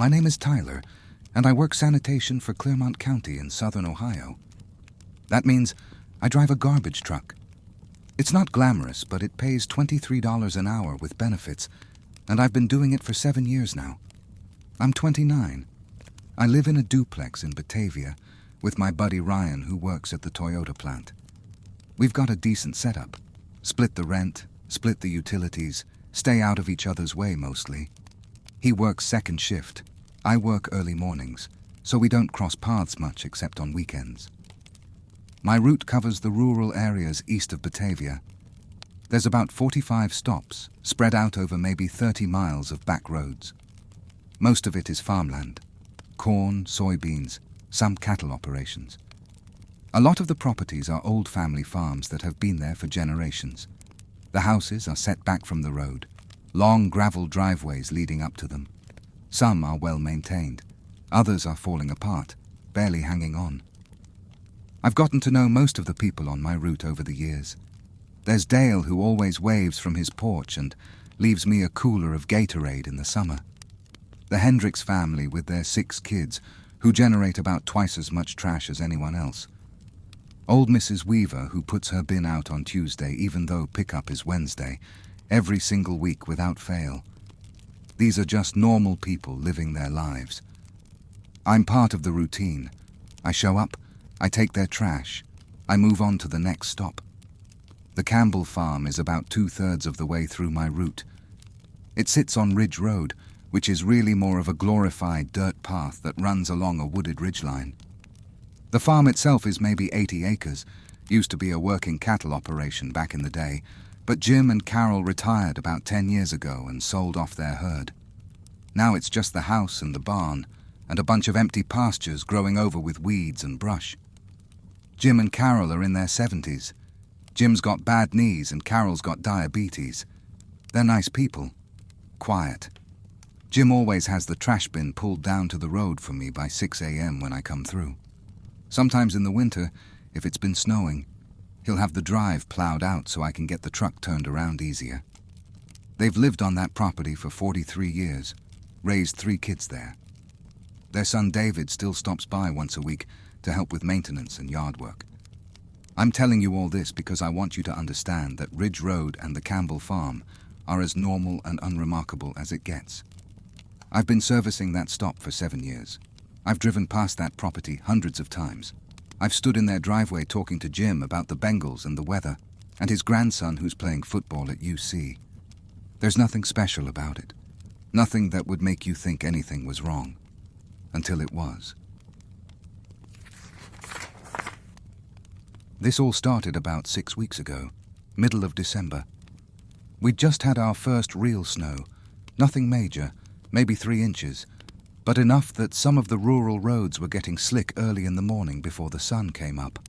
My name is Tyler, and I work sanitation for Clermont County in southern Ohio. That means I drive a garbage truck. It's not glamorous, but it pays $23 an hour with benefits, and I've been doing it for 7 years now. I'm 29. I live in a duplex in Batavia with my buddy Ryan, who works at the Toyota plant. We've got a decent setup. Split the rent, split the utilities, stay out of each other's way mostly. He works second shift. I work early mornings, so we don't cross paths much except on weekends. My route covers the rural areas east of Batavia. There's about 45 stops, spread out over maybe 30 miles of back roads. Most of it is farmland. Corn, soybeans, some cattle operations. A lot of the properties are old family farms that have been there for generations. The houses are set back from the road, long gravel driveways leading up to them. Some are well maintained, others are falling apart, barely hanging on. I've gotten to know most of the people on my route over the years. There's Dale, who always waves from his porch and leaves me a cooler of Gatorade in the summer. The Hendricks family with their 6 kids, who generate about twice as much trash as anyone else. Old Mrs. Weaver, who puts her bin out on Tuesday even though pickup is Wednesday, every single week without fail. These are just normal people living their lives. I'm part of the routine. I show up, I take their trash, I move on to the next stop. The Campbell farm is about 2/3 of the way through my route. It sits on Ridge Road, which is really more of a glorified dirt path that runs along a wooded ridgeline. The farm itself is maybe 80 acres, used to be a working cattle operation back in the day, but Jim and Carol retired about 10 years ago and sold off their herd. Now it's just the house and the barn, and a bunch of empty pastures growing over with weeds and brush. Jim and Carol are in their 70s. Jim's got bad knees and Carol's got diabetes. They're nice people. Quiet. Jim always has the trash bin pulled down to the road for me by 6 a.m. when I come through. Sometimes in the winter, if it's been snowing, he'll have the drive plowed out so I can get the truck turned around easier. They've lived on that property for 43 years, raised 3 kids there. Their son David still stops by once a week to help with maintenance and yard work. I'm telling you all this because I want you to understand that Ridge Road and the Campbell farm are as normal and unremarkable as it gets. I've been servicing that stop for 7 years. I've driven past that property hundreds of times. I've stood in their driveway talking to Jim about the Bengals and the weather, and his grandson who's playing football at UC. There's nothing special about it. Nothing that would make you think anything was wrong. Until it was. This all started about 6 weeks ago, middle of December. We'd just had our first real snow. Nothing major, maybe 3 inches, but enough that some of the rural roads were getting slick early in the morning before the sun came up.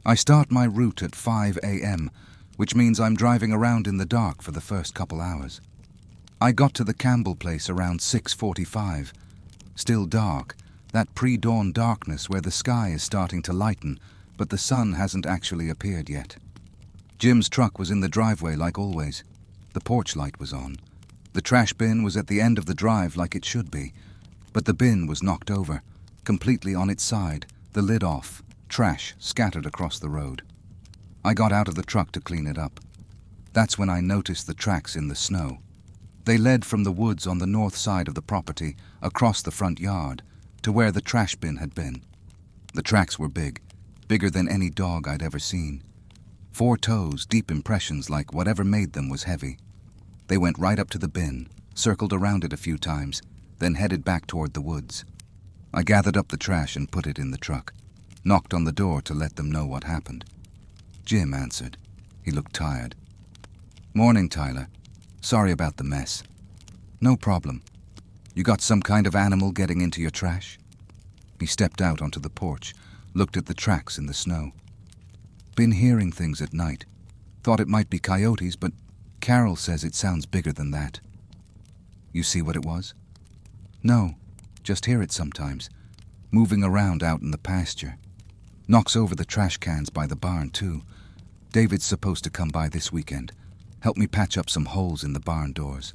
I start my route at 5 a.m., which means I'm driving around in the dark for the first couple hours. I got to the Campbell place around 6:45. Still dark, that pre-dawn darkness where the sky is starting to lighten, but the sun hasn't actually appeared yet. Jim's truck was in the driveway like always. The porch light was on. The trash bin was at the end of the drive like it should be. But the bin was knocked over, completely on its side, the lid off, trash scattered across the road. I got out of the truck to clean it up. That's when I noticed the tracks in the snow. They led from the woods on the north side of the property, across the front yard, to where the trash bin had been. The tracks were big, bigger than any dog I'd ever seen. 4 toes, deep impressions like whatever made them was heavy. They went right up to the bin, circled around it a few times, then headed back toward the woods. I gathered up the trash and put it in the truck, knocked on the door to let them know what happened. Jim answered. He looked tired. "Morning, Tyler. Sorry about the mess." "No problem. You got some kind of animal getting into your trash?" He stepped out onto the porch, looked at the tracks in the snow. "Been hearing things at night. Thought it might be coyotes, but Carol says it sounds bigger than that." "You see what it was?" "No, just hear it sometimes, moving around out in the pasture. Knocks over the trash cans by the barn, too. David's supposed to come by this weekend, help me patch up some holes in the barn doors."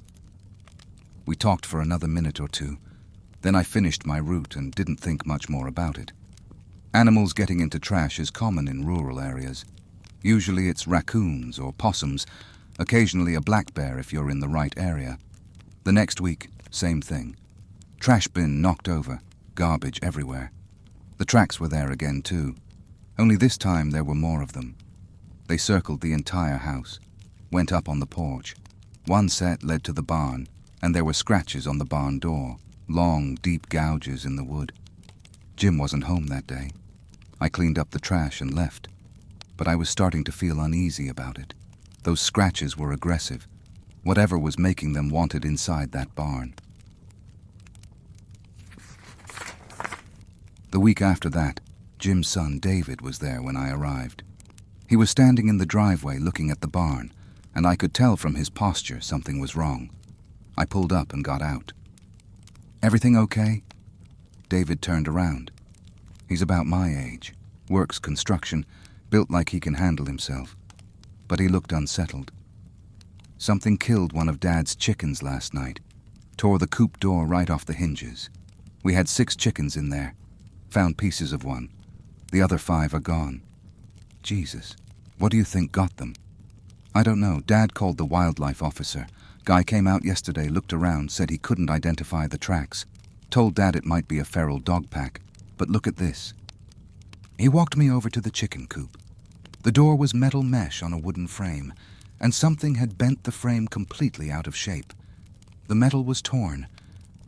We talked for another minute or two. Then I finished my route and didn't think much more about it. Animals getting into trash is common in rural areas. Usually it's raccoons or possums, occasionally a black bear if you're in the right area. The next week, same thing. Trash bin knocked over, garbage everywhere. The tracks were there again too, only this time there were more of them. They circled the entire house, went up on the porch. One set led to the barn, and there were scratches on the barn door, long, deep gouges in the wood. Jim wasn't home that day. I cleaned up the trash and left, but I was starting to feel uneasy about it. Those scratches were aggressive. Whatever was making them wanted inside that barn. The week after that, Jim's son David was there when I arrived. He was standing in the driveway looking at the barn, and I could tell from his posture something was wrong. I pulled up and got out. "Everything okay?" David turned around. He's about my age, works construction, built like he can handle himself. But he looked unsettled. "Something killed one of Dad's chickens last night, tore the coop door right off the hinges. We had 6 chickens in there, found pieces of one. The other 5 are gone." "Jesus, what do you think got them?" "I don't know. Dad called the wildlife officer. Guy came out yesterday, looked around, said he couldn't identify the tracks. Told Dad it might be a feral dog pack. But look at this." He walked me over to the chicken coop. The door was metal mesh on a wooden frame, and something had bent the frame completely out of shape. The metal was torn,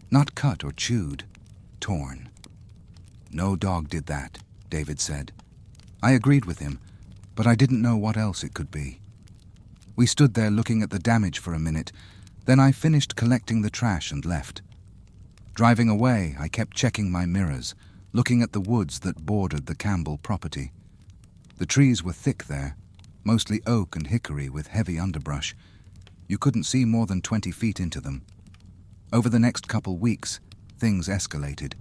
not cut or chewed, torn. "No dog did that," David said. I agreed with him, but I didn't know what else it could be. We stood there looking at the damage for a minute, then I finished collecting the trash and left. Driving away, I kept checking my mirrors, looking at the woods that bordered the Campbell property. The trees were thick there, mostly oak and hickory with heavy underbrush. You couldn't see more than 20 feet into them. Over the next couple weeks, things escalated.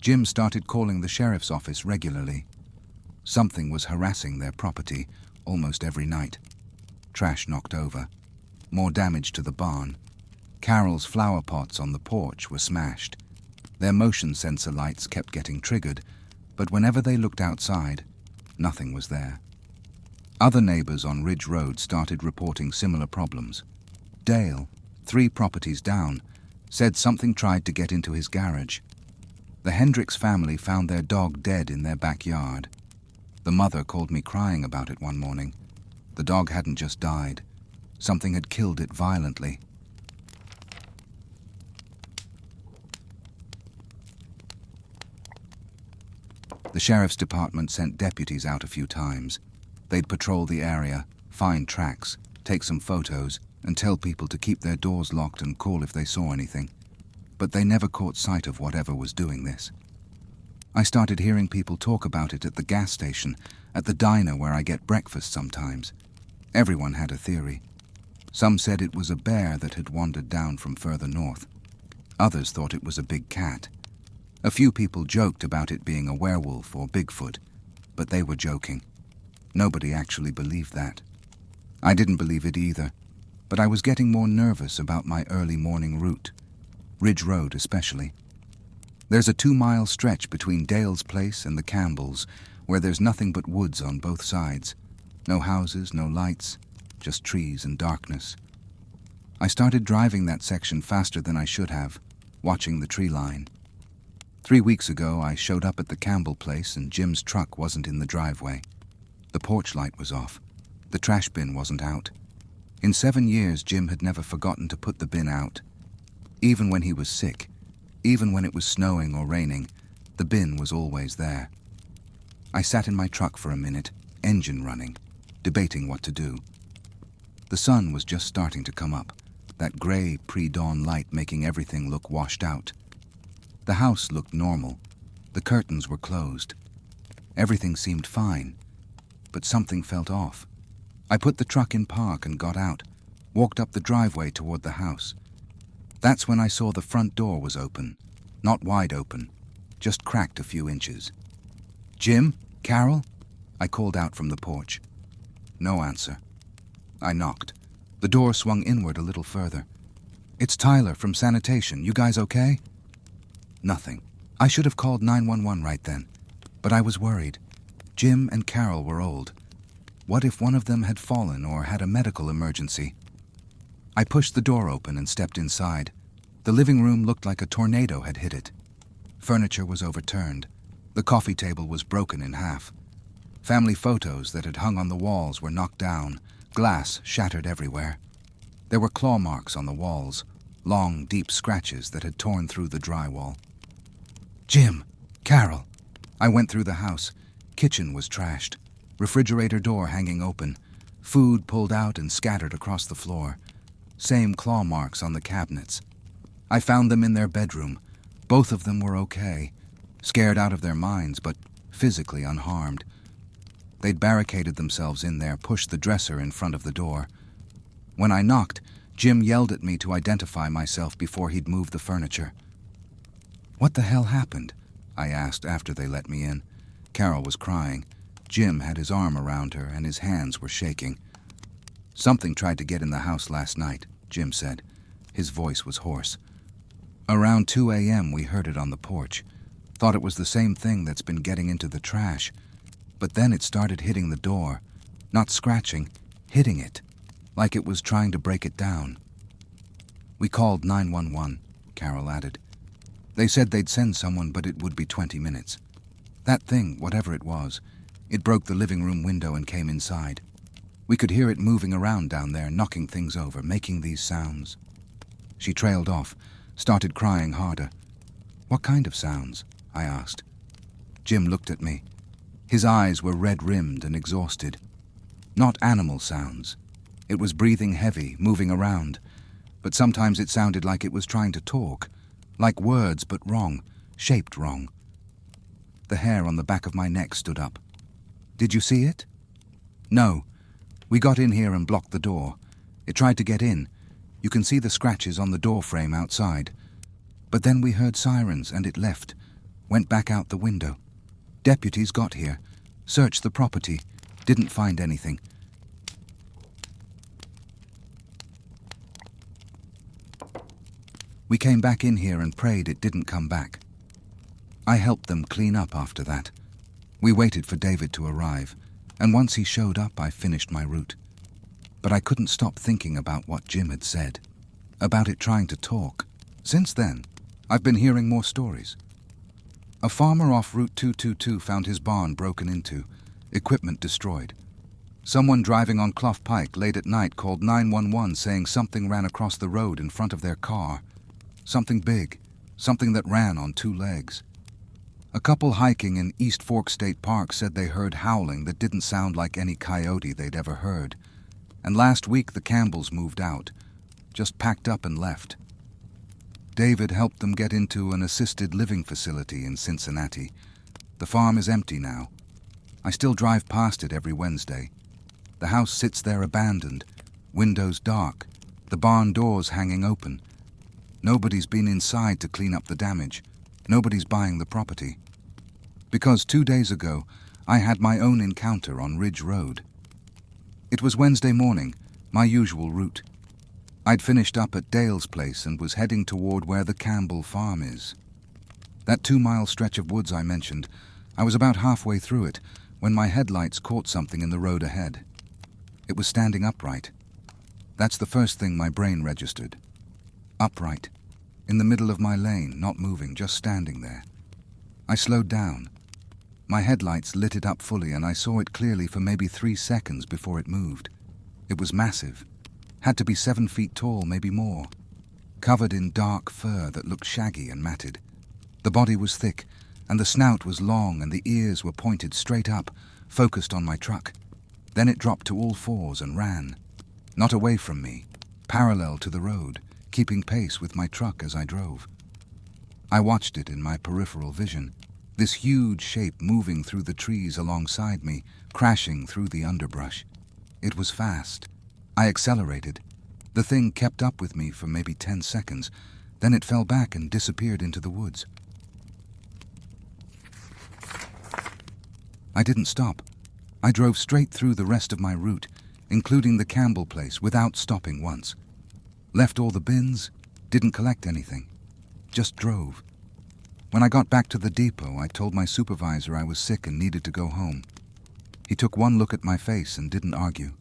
Jim started calling the sheriff's office regularly. Something was harassing their property almost every night. Trash knocked over. More damage to the barn. Carol's flower pots on the porch were smashed. Their motion sensor lights kept getting triggered, but whenever they looked outside, nothing was there. Other neighbors on Ridge Road started reporting similar problems. Dale, 3 properties down, said something tried to get into his garage. The Hendricks family found their dog dead in their backyard. The mother called me crying about it one morning. The dog hadn't just died. Something had killed it violently. The sheriff's department sent deputies out a few times. They'd patrol the area, find tracks, take some photos, and tell people to keep their doors locked and call if they saw anything. But they never caught sight of whatever was doing this. I started hearing people talk about it at the gas station, at the diner where I get breakfast sometimes. Everyone had a theory. Some said it was a bear that had wandered down from further north. Others thought it was a big cat. A few people joked about it being a werewolf or Bigfoot, but they were joking. Nobody actually believed that. I didn't believe it either, but I was getting more nervous about my early morning route, Ridge Road especially. There's a 2-mile stretch between Dale's place and the Campbells where there's nothing but woods on both sides. No houses, no lights, just trees and darkness. I started driving that section faster than I should have, watching the tree line. 3 weeks ago, I showed up at the Campbell place and Jim's truck wasn't in the driveway. The porch light was off. The trash bin wasn't out. In 7 years, Jim had never forgotten to put the bin out. Even when he was sick, even when it was snowing or raining, the bin was always there. I sat in my truck for a minute, engine running, debating what to do. The sun was just starting to come up, that gray pre-dawn light making everything look washed out. The house looked normal. The curtains were closed. Everything seemed fine, but something felt off. I put the truck in park and got out, walked up the driveway toward the house. That's when I saw the front door was open, not wide open, just cracked a few inches. "Jim? Carol?" I called out from the porch. No answer. I knocked. The door swung inward a little further. "It's Tyler from sanitation. You guys okay?" Nothing. I should have called 911 right then, but I was worried. Jim and Carol were old. What if one of them had fallen or had a medical emergency? I pushed the door open and stepped inside. The living room looked like a tornado had hit it. Furniture was overturned. The coffee table was broken in half. Family photos that had hung on the walls were knocked down, glass shattered everywhere. There were claw marks on the walls, long, deep scratches that had torn through the drywall. Jim! Carol! I went through the house. Kitchen was trashed. Refrigerator door hanging open. Food pulled out and scattered across the floor. Same claw marks on the cabinets. I found them in their bedroom. Both of them were okay. Scared out of their minds, but physically unharmed. They'd barricaded themselves in there, pushed the dresser in front of the door. When I knocked, Jim yelled at me to identify myself before he'd moved the furniture. "What the hell happened?" I asked after they let me in. Carol was crying. Jim had his arm around her and his hands were shaking. "Something tried to get in the house last night," Jim said. His voice was hoarse. "Around 2 a.m. we heard it on the porch. Thought it was the same thing that's been getting into the trash. But then it started hitting the door. Not scratching, hitting it. Like it was trying to break it down." "We called 911, Carol added. "They said they'd send someone, but it would be 20 minutes. That thing, whatever it was, it broke the living room window and came inside. We could hear it moving around down there, knocking things over, making these sounds." She trailed off, started crying harder. "What kind of sounds?" I asked. Jim looked at me. His eyes were red-rimmed and exhausted. "Not animal sounds. It was breathing heavy, moving around, but sometimes it sounded like it was trying to talk, like words but wrong, shaped wrong." The hair on the back of my neck stood up. "Did you see it?" "No. We got in here and blocked the door. It tried to get in. You can see the scratches on the door frame outside. But then we heard sirens and it left, went back out the window. Deputies got here, searched the property, didn't find anything." "We came back in here and prayed it didn't come back. I helped them clean up after that. We waited for David to arrive, and once he showed up, I finished my route. But I couldn't stop thinking about what Jim had said, about it trying to talk. Since then, I've been hearing more stories. A farmer off Route 222 found his barn broken into, equipment destroyed. Someone driving on Clough Pike late at night called 911 saying something ran across the road in front of their car. Something big, something that ran on 2 legs. A couple hiking in East Fork State Park said they heard howling that didn't sound like any coyote they'd ever heard. And last week the Campbells moved out, just packed up and left. David helped them get into an assisted living facility in Cincinnati. The farm is empty now. I still drive past it every Wednesday. The house sits there abandoned, windows dark, the barn doors hanging open. Nobody's been inside to clean up the damage. Nobody's buying the property. Because 2 days ago, I had my own encounter on Ridge Road. It was Wednesday morning, my usual route. I'd finished up at Dale's place and was heading toward where the Campbell farm is. That 2-mile stretch of woods I mentioned, I was about halfway through it when my headlights caught something in the road ahead. It was standing upright. That's the first thing my brain registered. Upright, in the middle of my lane, not moving, just standing there. I slowed down. My headlights lit it up fully and I saw it clearly for maybe 3 seconds before it moved. It was massive. Had to be 7 feet tall, maybe more. Covered in dark fur that looked shaggy and matted. The body was thick, and the snout was long and the ears were pointed straight up, focused on my truck. Then it dropped to all fours and ran. Not away from me, parallel to the road, keeping pace with my truck as I drove. I watched it in my peripheral vision, this huge shape moving through the trees alongside me, crashing through the underbrush. It was fast. I accelerated. The thing kept up with me for maybe 10 seconds, then it fell back and disappeared into the woods. I didn't stop. I drove straight through the rest of my route, including the Campbell place, without stopping once. Left all the bins, didn't collect anything. Just drove. When I got back to the depot, I told my supervisor I was sick and needed to go home. He took one look at my face and didn't argue.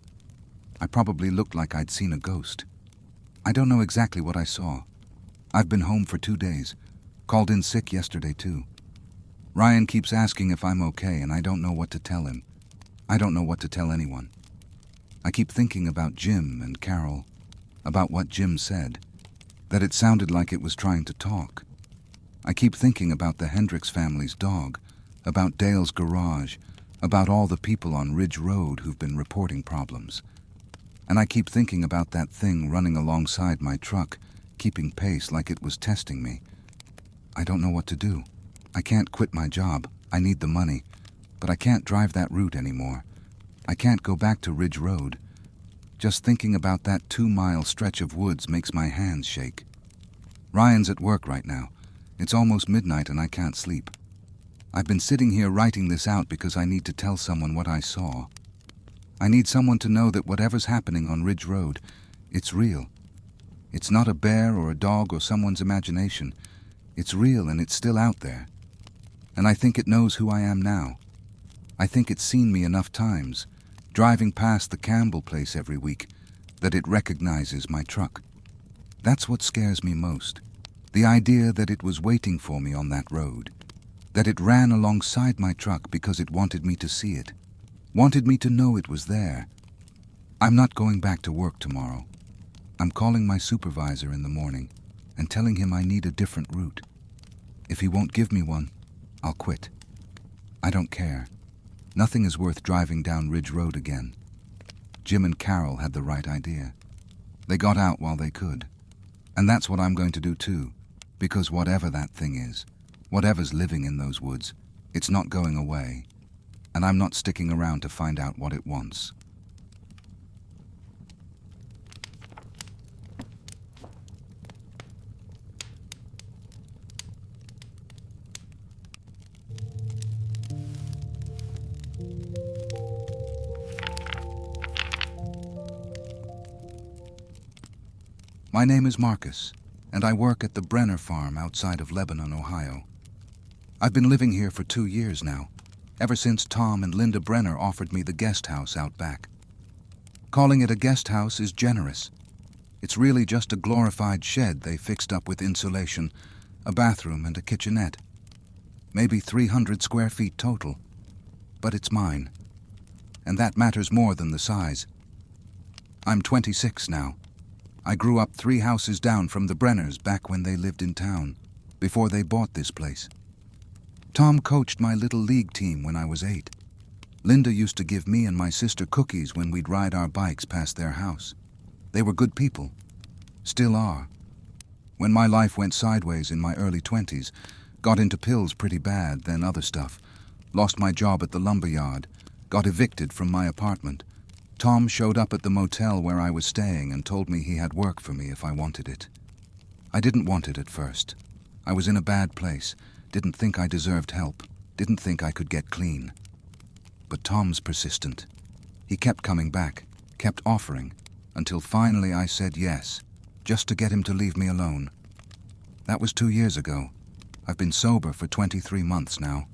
I probably looked like I'd seen a ghost. I don't know exactly what I saw. I've been home for 2 days. Called in sick yesterday too. Ryan keeps asking if I'm okay, and I don't know what to tell him. I don't know what to tell anyone. I keep thinking about Jim and Carol, about what Jim said, that it sounded like it was trying to talk. I keep thinking about the Hendricks family's dog, about Dale's garage, about all the people on Ridge Road who've been reporting problems. And I keep thinking about that thing running alongside my truck, keeping pace like it was testing me. I don't know what to do. I can't quit my job. I need the money. But I can't drive that route anymore. I can't go back to Ridge Road. Just thinking about that 2-mile stretch of woods makes my hands shake. Ryan's at work right now. It's almost midnight and I can't sleep. I've been sitting here writing this out because I need to tell someone what I saw. I need someone to know that whatever's happening on Ridge Road, it's real. It's not a bear or a dog or someone's imagination. It's real and it's still out there. And I think it knows who I am now. I think it's seen me enough times, driving past the Campbell place every week, that it recognizes my truck. That's what scares me most. The idea that it was waiting for me on that road. That it ran alongside my truck because it wanted me to see it. Wanted me to know it was there. I'm not going back to work tomorrow. I'm calling my supervisor in the morning and telling him I need a different route. If he won't give me one, I'll quit. I don't care. Nothing is worth driving down Ridge Road again. Jim and Carol had the right idea. They got out while they could. And that's what I'm going to do too, because whatever that thing is, whatever's living in those woods, it's not going away. And I'm not sticking around to find out what it wants. My name is Marcus, and I work at the Brenner farm outside of Lebanon, Ohio. I've been living here for 2 years now, ever since Tom and Linda Brenner offered me the guest house out back. Calling it a guest house is generous. It's really just a glorified shed they fixed up with insulation, a bathroom and a kitchenette. Maybe 300 square feet total. But it's mine. And that matters more than the size. I'm 26 now. I grew up 3 houses down from the Brenners back when they lived in town, before they bought this place. Tom coached my little league team when I was 8. Linda used to give me and my sister cookies when we'd ride our bikes past their house. They were good people. Still are. When my life went sideways in my early 20s, got into pills pretty bad, then other stuff, lost my job at the lumber yard, got evicted from my apartment, Tom showed up at the motel where I was staying and told me he had work for me if I wanted it. I didn't want it at first. I was in a bad place, didn't think I deserved help, didn't think I could get clean. But Tom's persistent. He kept coming back, kept offering, until finally I said yes, just to get him to leave me alone. That was 2 years ago. I've been sober for 23 months now.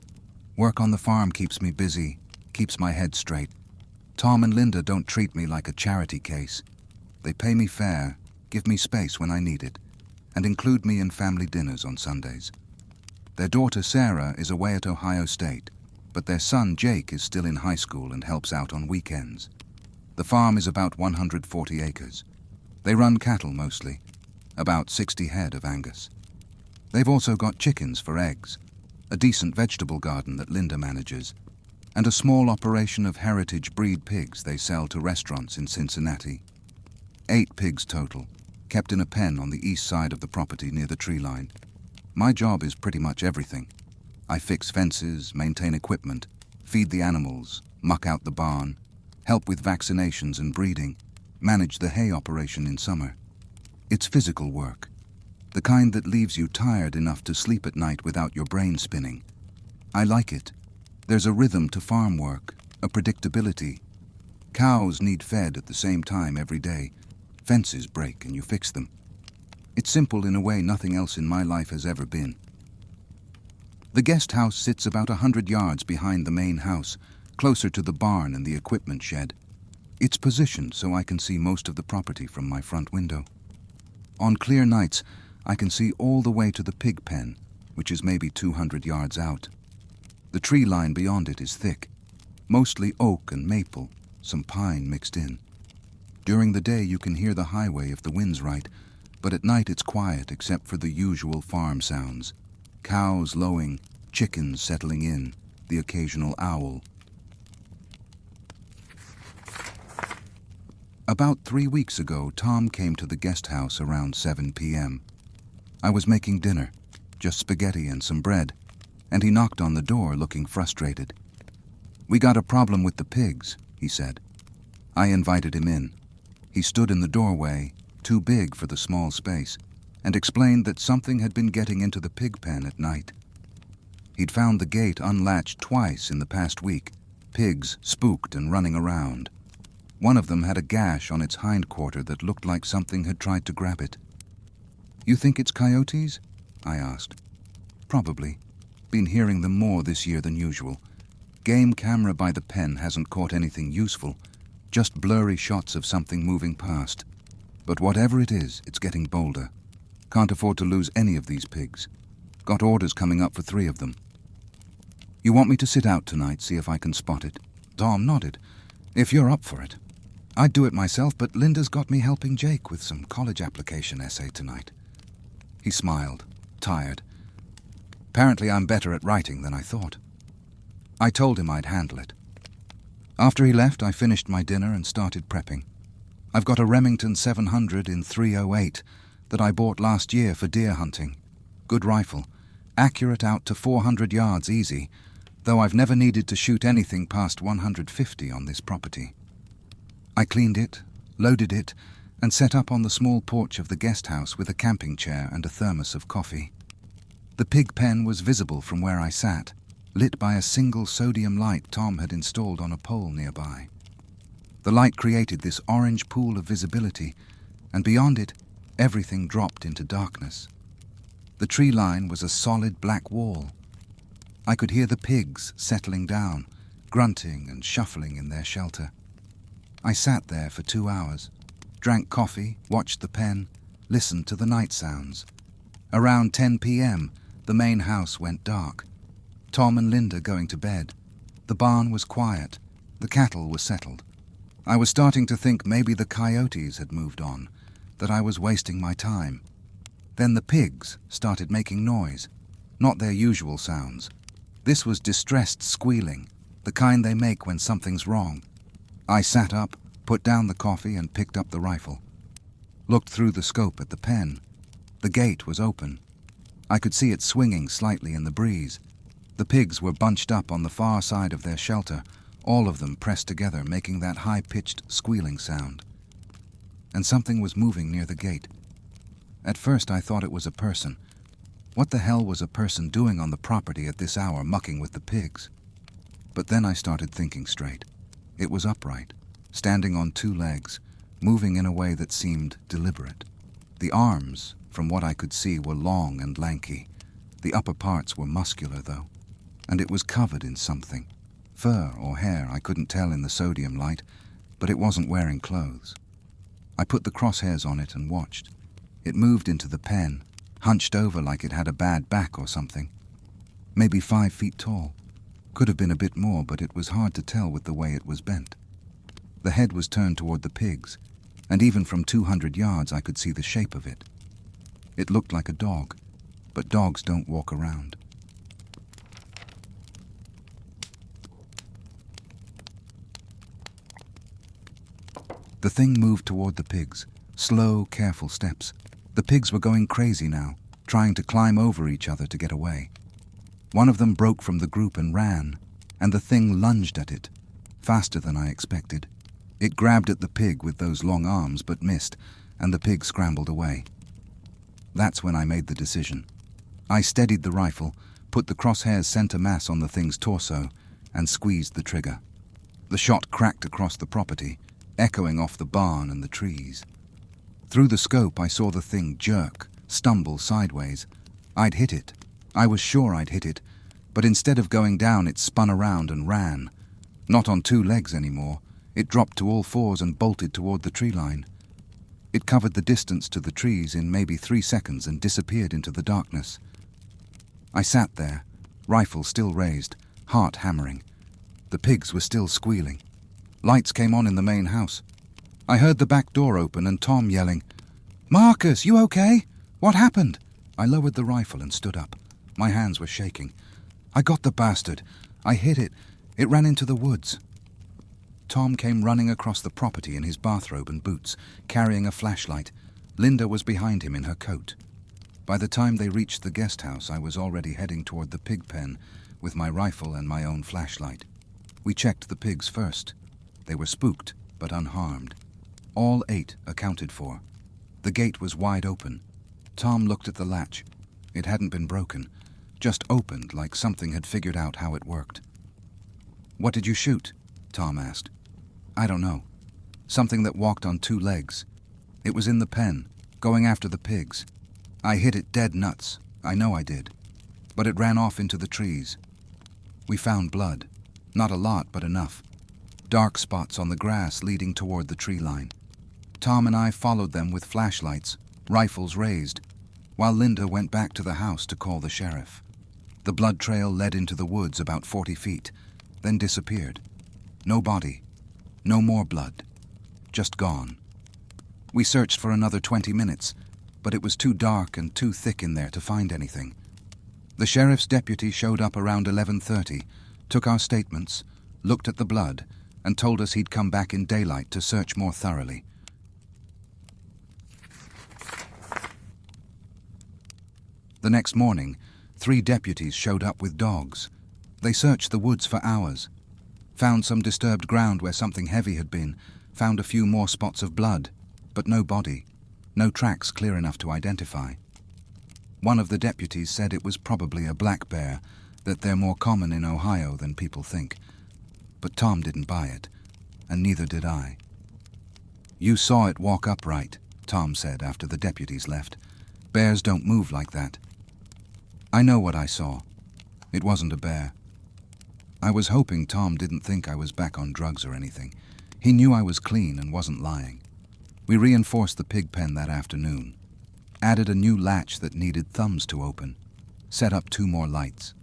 Work on the farm keeps me busy, keeps my head straight. Tom and Linda don't treat me like a charity case. They pay me fair, give me space when I need it, and include me in family dinners on Sundays. Their daughter Sarah is away at Ohio State, but their son Jake is still in high school and helps out on weekends. The farm is about 140 acres. They run cattle mostly, about 60 head of Angus. They've also got chickens for eggs, a decent vegetable garden that Linda manages, and a small operation of heritage breed pigs they sell to restaurants in Cincinnati. 8 pigs total, kept in a pen on the east side of the property near the tree line. My job is pretty much everything. I fix fences, maintain equipment, feed the animals, muck out the barn, help with vaccinations and breeding, manage the hay operation in summer. It's physical work, the kind that leaves you tired enough to sleep at night without your brain spinning. I like it. There's a rhythm to farm work, a predictability. Cows need fed at the same time every day. Fences break and you fix them. It's simple in a way nothing else in my life has ever been. The guest house sits about 100 yards behind the main house, closer to the barn and the equipment shed. It's positioned so I can see most of the property from my front window. On clear nights, I can see all the way to the pig pen, which is maybe 200 yards out. The tree line beyond it is thick, mostly oak and maple, some pine mixed in. During the day you can hear the highway if the wind's right, but at night it's quiet except for the usual farm sounds. Cows lowing, chickens settling in, the occasional owl. About 3 weeks ago, Tom came to the guest house around 7 p.m. I was making dinner, just spaghetti and some bread, and he knocked on the door looking frustrated. "We got a problem with the pigs," he said. I invited him in. He stood in the doorway, too big for the small space, and explained that something had been getting into the pig pen at night. He'd found the gate unlatched twice in the past week, pigs spooked and running around. One of them had a gash on its hindquarter that looked like something had tried to grab it. "You think it's coyotes?" I asked. "Probably. Been hearing them more this year than usual. Game camera by the pen hasn't caught anything useful, just blurry shots of something moving past. But whatever it is, it's getting bolder. Can't afford to lose any of these pigs. Got orders coming up for 3 of them." "You want me to sit out tonight, see if I can spot it?" Tom nodded. "If you're up for it. I'd do it myself, but Linda's got me helping Jake with some college application essay tonight." He smiled, tired. Apparently I'm better at writing than I thought. I told him I'd handle it. After he left, I finished my dinner and started prepping. I've got a Remington 700 in .308 that I bought last year for deer hunting. Good rifle, accurate out to 400 yards easy, though I've never needed to shoot anything past 150 on this property. I cleaned it, loaded it, and set up on the small porch of the guest house with a camping chair and a thermos of coffee. The pig pen was visible from where I sat, lit by a single sodium light Tom had installed on a pole nearby. The light created this orange pool of visibility, and beyond it, everything dropped into darkness. The tree line was a solid black wall. I could hear the pigs settling down, grunting and shuffling in their shelter. I sat there for 2 hours, drank coffee, watched the pen, listened to the night sounds. Around 10 p.m., the main house went dark. Tom and Linda going to bed. The barn was quiet. The cattle were settled. I was starting to think maybe the coyotes had moved on, that I was wasting my time. Then the pigs started making noise, not their usual sounds. This was distressed squealing, the kind they make when something's wrong. I sat up, put down the coffee and picked up the rifle. Looked through the scope at the pen. The gate was open. I could see it swinging slightly in the breeze. The pigs were bunched up on the far side of their shelter, all of them pressed together, making that high-pitched squealing sound. And something was moving near the gate. At first I thought it was a person. What the hell was a person doing on the property at this hour mucking with the pigs? But then I started thinking straight. It was upright, standing on 2 legs, moving in a way that seemed deliberate. The arms, from what I could see, were long and lanky. The upper parts were muscular, though, and it was covered in something. Fur or hair, I couldn't tell in the sodium light, but it wasn't wearing clothes. I put the crosshairs on it and watched. It moved into the pen, hunched over like it had a bad back or something. Maybe 5 feet tall. Could have been a bit more, but it was hard to tell with the way it was bent. The head was turned toward the pigs, and even from 200 yards I could see the shape of it. It looked like a dog, but dogs don't walk around. The thing moved toward the pigs, slow, careful steps. The pigs were going crazy now, trying to climb over each other to get away. One of them broke from the group and ran, and the thing lunged at it, faster than I expected. It grabbed at the pig with those long arms but missed, and the pig scrambled away. That's when I made the decision. I steadied the rifle, put the crosshairs center mass on the thing's torso, and squeezed the trigger. The shot cracked across the property, echoing off the barn and the trees. Through the scope I saw the thing jerk, stumble sideways. I'd hit it. I was sure I'd hit it, But instead of going down, it spun around and ran. Not on two legs anymore. It dropped to all fours and bolted toward the tree line. It covered the distance to the trees in maybe 3 seconds and disappeared into the darkness. I sat there, rifle still raised, heart hammering. The pigs were still squealing. Lights came on in the main house. I heard the back door open and Tom yelling, "Marcus, you okay? What happened?" I lowered the rifle and stood up. My hands were shaking. "I got the bastard. I hit it. It ran into the woods." Tom came running across the property in his bathrobe and boots, carrying a flashlight. Linda was behind him in her coat. By the time they reached the guest house, I was already heading toward the pig pen with my rifle and my own flashlight. We checked the pigs first. They were spooked, but unharmed. All 8 accounted for. The gate was wide open. Tom looked at the latch. It hadn't been broken, just opened like something had figured out how it worked. "What did you shoot?" Tom asked. "I don't know. Something that walked on 2 legs. It was in the pen, going after the pigs. I hit it dead nuts. I know I did. But it ran off into the trees. We found blood. Not a lot, but enough. Dark spots on the grass leading toward the tree line. Tom and I followed them with flashlights, rifles raised, while Linda went back to the house to call the sheriff. The blood trail led into the woods about 40 feet, then disappeared. No body. No more blood. Just gone. We searched for another 20 minutes, but it was too dark and too thick in there to find anything. The sheriff's deputy showed up around 11:30, took our statements, looked at the blood, and told us he'd come back in daylight to search more thoroughly. The next morning, 3 deputies showed up with dogs. They searched the woods for hours, found some disturbed ground where something heavy had been, found a few more spots of blood, but no body, no tracks clear enough to identify. One of the deputies said it was probably a black bear, that they're more common in Ohio than people think. But Tom didn't buy it, and neither did I. "You saw it walk upright," Tom said after the deputies left. "Bears don't move like that." I know what I saw. It wasn't a bear. I was hoping Tom didn't think I was back on drugs or anything. He knew I was clean and wasn't lying. We reinforced the pig pen that afternoon, added a new latch that needed thumbs to open, set up 2 more lights.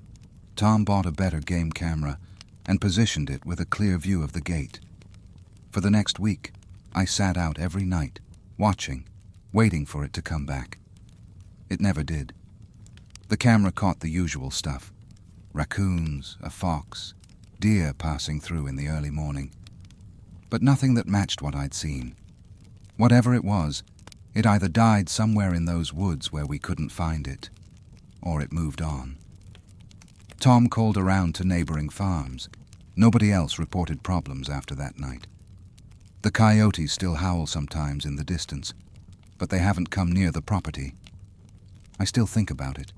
Tom bought a better game camera and positioned it with a clear view of the gate. For the next week, I sat out every night, watching, waiting for it to come back. It never did. The camera caught the usual stuff: raccoons, a fox, deer passing through in the early morning. But nothing that matched what I'd seen. Whatever it was, it either died somewhere in those woods where we couldn't find it, or it moved on. Tom called around to neighboring farms. Nobody else reported problems after that night. The coyotes still howl sometimes in the distance, but they haven't come near the property. I still think about it.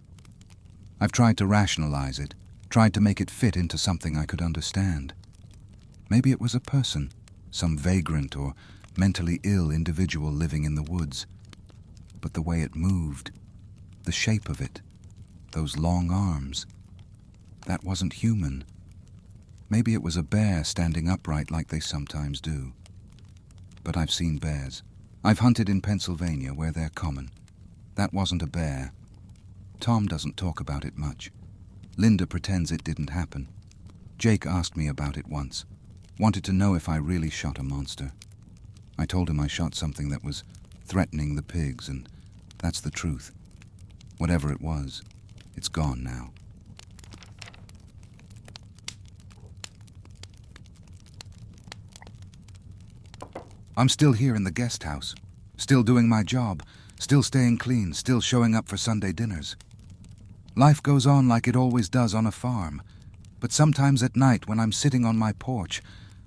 I've tried to rationalize it, tried to make it fit into something I could understand. Maybe it was a person, some vagrant or mentally ill individual living in the woods. But the way it moved, the shape of it, those long arms, that wasn't human. Maybe it was a bear standing upright like they sometimes do. But I've seen bears. I've hunted in Pennsylvania where they're common. That wasn't a bear. Tom doesn't talk about it much. Linda pretends it didn't happen. Jake asked me about it once, wanted to know if I really shot a monster. I told him I shot something that was threatening the pigs, and that's the truth. Whatever it was, it's gone now. I'm still here in the guest house, still doing my job, still staying clean, still showing up for Sunday dinners. Life goes on like it always does on a farm, but sometimes at night when I'm sitting on my porch,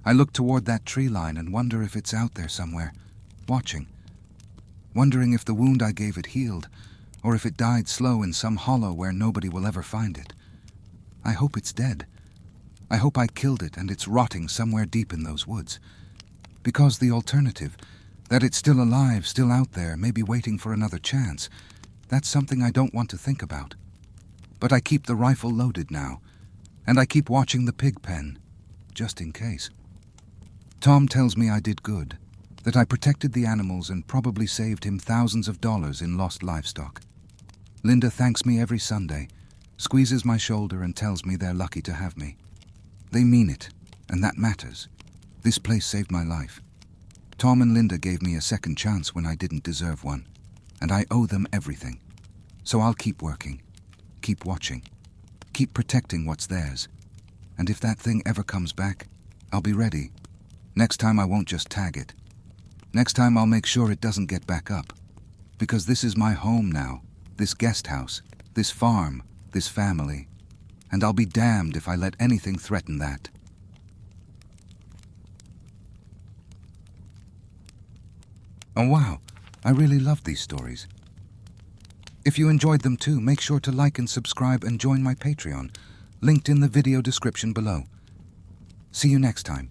I look toward that tree line and wonder if it's out there somewhere, watching. Wondering if the wound I gave it healed, or if it died slow in some hollow where nobody will ever find it. I hope it's dead. I hope I killed it and it's rotting somewhere deep in those woods. Because the alternative, that it's still alive, still out there, maybe waiting for another chance, that's something I don't want to think about. But I keep the rifle loaded now, And I keep watching the pig pen, just in case. Tom tells me I did good, that I protected the animals and probably saved him thousands of dollars in lost livestock. Linda thanks me every Sunday, squeezes my shoulder and tells me they're lucky to have me. They mean it, and that matters. This place saved my life. Tom and Linda gave me a second chance when I didn't deserve one, and I owe them everything. So I'll keep working, keep watching, keep protecting what's theirs. And if that thing ever comes back, I'll be ready. Next time I won't just tag it. Next time I'll make sure it doesn't get back up. Because this is my home now, this guest house, this farm, this family. And I'll be damned if I let anything threaten that. Oh wow, I really love these stories. If you enjoyed them too, make sure to like and subscribe and join my Patreon, linked in the video description below. See you next time.